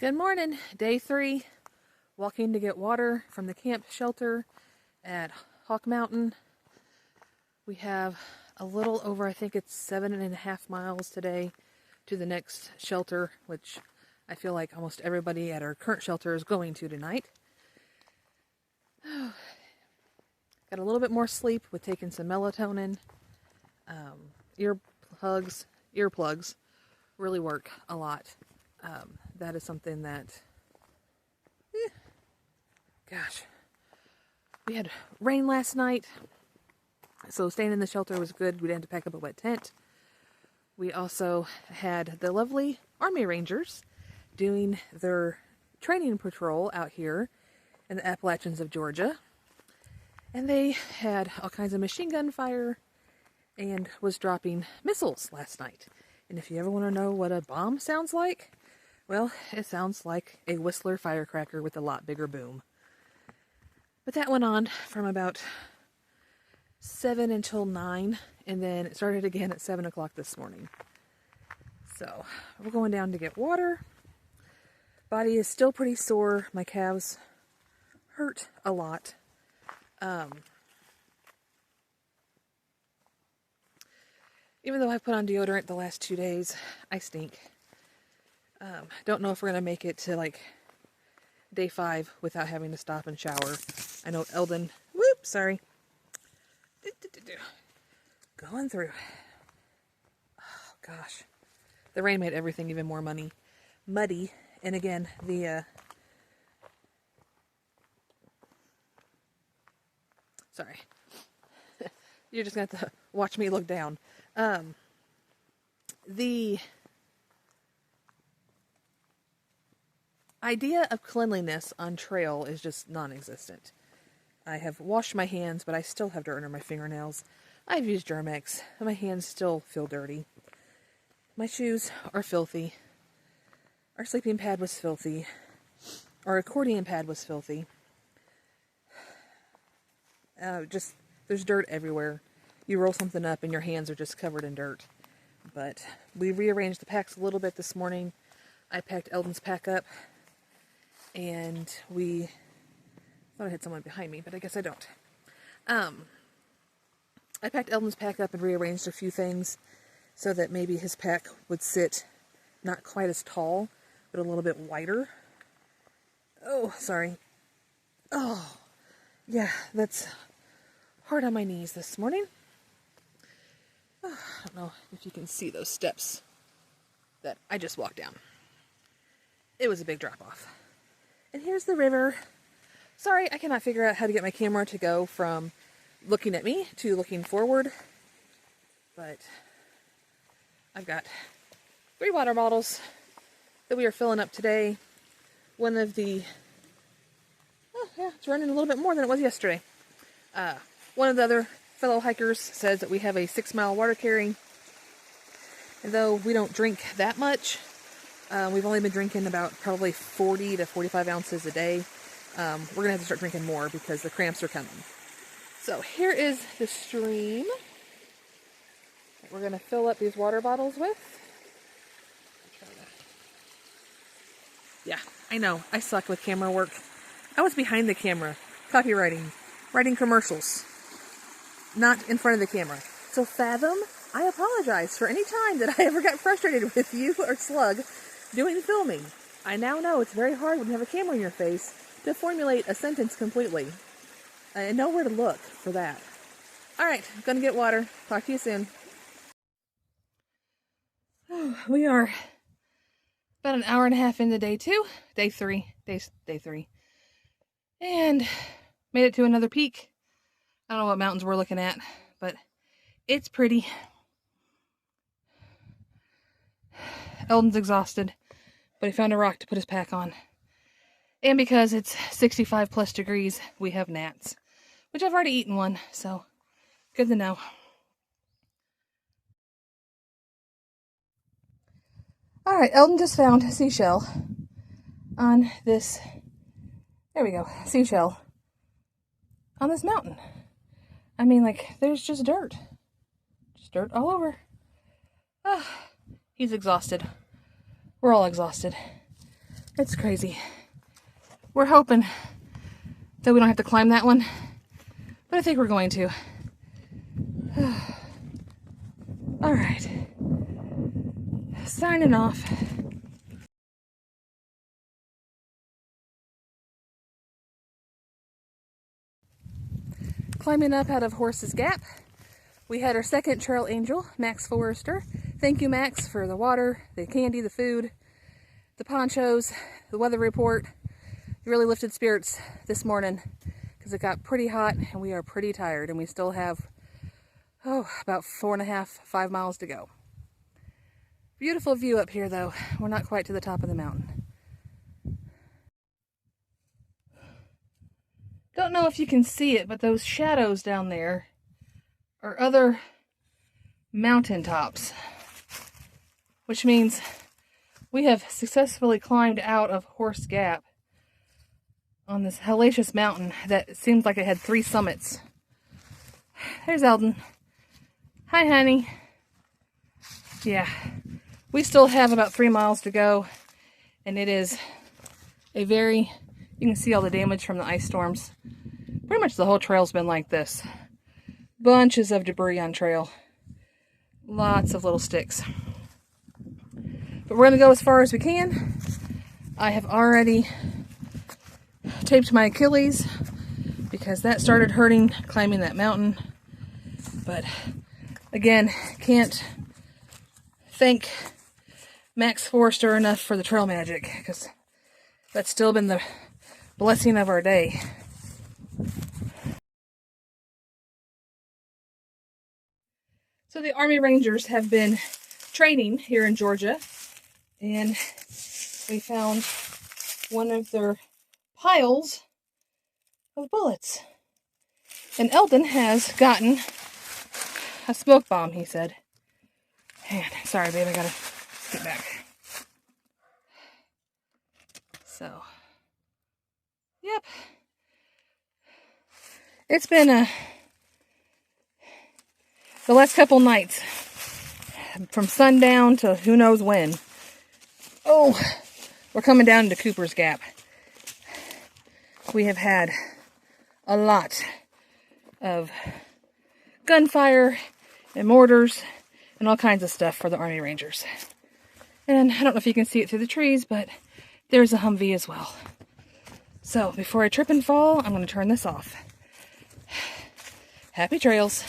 Good morning, day 3, walking to get water from the camp shelter at Hawk Mountain. We have a little over, I think it's 7.5 miles today to the next shelter, which I feel like almost everybody at our current shelter is going to tonight. Got a little bit more sleep with taking some melatonin. Earplugs really work a lot. That is something that, gosh, we had rain last night, so staying in the shelter was good. We didn't have to pack up a wet tent. We also had the lovely Army Rangers doing their training patrol out here in the Appalachians of Georgia, and they had all kinds of machine gun fire and was dropping missiles last night. And if you ever want to know what a bomb sounds like, well, it sounds like a Whistler firecracker with a lot bigger boom. But that went on from about 7 until 9, and then it started again at 7 o'clock this morning. So, we're going down to get water. Body is still pretty sore. My calves hurt a lot. Even though I've put on deodorant the last 2 days, I stink. Don't know if we're going to make it to like day 5 without having to stop and shower. I know Eldon, sorry. Going through. Oh gosh. The rain made everything even more muddy. And again, sorry. You're just going to have to watch me look down. The idea of cleanliness on trail is just non-existent. I have washed my hands, but I still have dirt under my fingernails. I've used Germex, and my hands still feel dirty. My shoes are filthy. Our sleeping pad was filthy. Our accordion pad was filthy. There's dirt everywhere. You roll something up and your hands are just covered in dirt. But we rearranged the packs a little bit this morning. I packed Eldon's pack up. And I thought I had someone behind me, but I guess I don't. I packed Eldon's pack up and rearranged a few things so that maybe his pack would sit not quite as tall, but a little bit wider. Oh, sorry. Oh, yeah, that's hard on my knees this morning. Oh, I don't know if you can see those steps that I just walked down. It was a big drop-off. And here's the river. Sorry, I cannot figure out how to get my camera to go from looking at me to looking forward. But I've got 3 water bottles that we are filling up today. One of the... Oh, yeah, it's running a little bit more than it was yesterday. One of the other fellow hikers says that we have a 6-mile water carry. And though we don't drink that much, we've only been drinking about probably 40 to 45 ounces a day. We're going to have to start drinking more because the cramps are coming. So here is the stream that we're going to fill up these water bottles with. Yeah, I know. I suck with camera work. I was behind the camera, copywriting, writing commercials, not in front of the camera. So Fathom, I apologize for any time that I ever got frustrated with you or Slug doing filming. I now know it's very hard when you have a camera in your face to formulate a sentence completely. I know where to look for that. Alright, I'm gonna get water. Talk to you soon. Oh, we are about an hour and a half into day 3. Day 3. And made it to another peak. I don't know what mountains we're looking at, but it's pretty. Eldon's exhausted, but he found a rock to put his pack on. And because it's 65 plus degrees, we have gnats, which I've already eaten one, so good to know. Alright, Eldon just found a seashell on this, there we go, seashell on this mountain. I mean, like, there's just dirt. Just dirt all over. He's exhausted. We're all exhausted. It's crazy. We're hoping that we don't have to climb that one, but I think we're going to. All right. Signing off. Climbing up out of Horse's Gap, we had our second trail angel, Max Forrester. Thank you, Max, for the water, the candy, the food, the ponchos, the weather report. You really lifted spirits this morning because it got pretty hot and we are pretty tired, and we still have, about 4.5, 5 miles to go. Beautiful view up here, though. We're not quite to the top of the mountain. Don't know if you can see it, but those shadows down there are other mountain tops, which means we have successfully climbed out of Horse Gap on this hellacious mountain that seems like it had 3 summits. There's Eldon. Hi, honey. Yeah, we still have about 3 miles to go, and it is a very, you can see all the damage from the ice storms. Pretty much the whole trail's been like this. Bunches of debris on trail. Lots of little sticks. But we're going to go as far as we can. I have already taped my Achilles because that started hurting climbing that mountain. But again, can't thank Max Forrester enough for the trail magic, because that's still been the blessing of our day. So the Army Rangers have been training here in Georgia, and we found one of their piles of bullets. And Eldon has gotten a smoke bomb, he said. Man, sorry, babe, I gotta get back. So, yep. It's been the last couple nights, from sundown to who knows when. Oh, we're coming down to Cooper's Gap. We have had a lot of gunfire and mortars and all kinds of stuff for the Army Rangers. And I don't know if you can see it through the trees, but there's a Humvee as well. So before I trip and fall, I'm going to turn this off. Happy trails.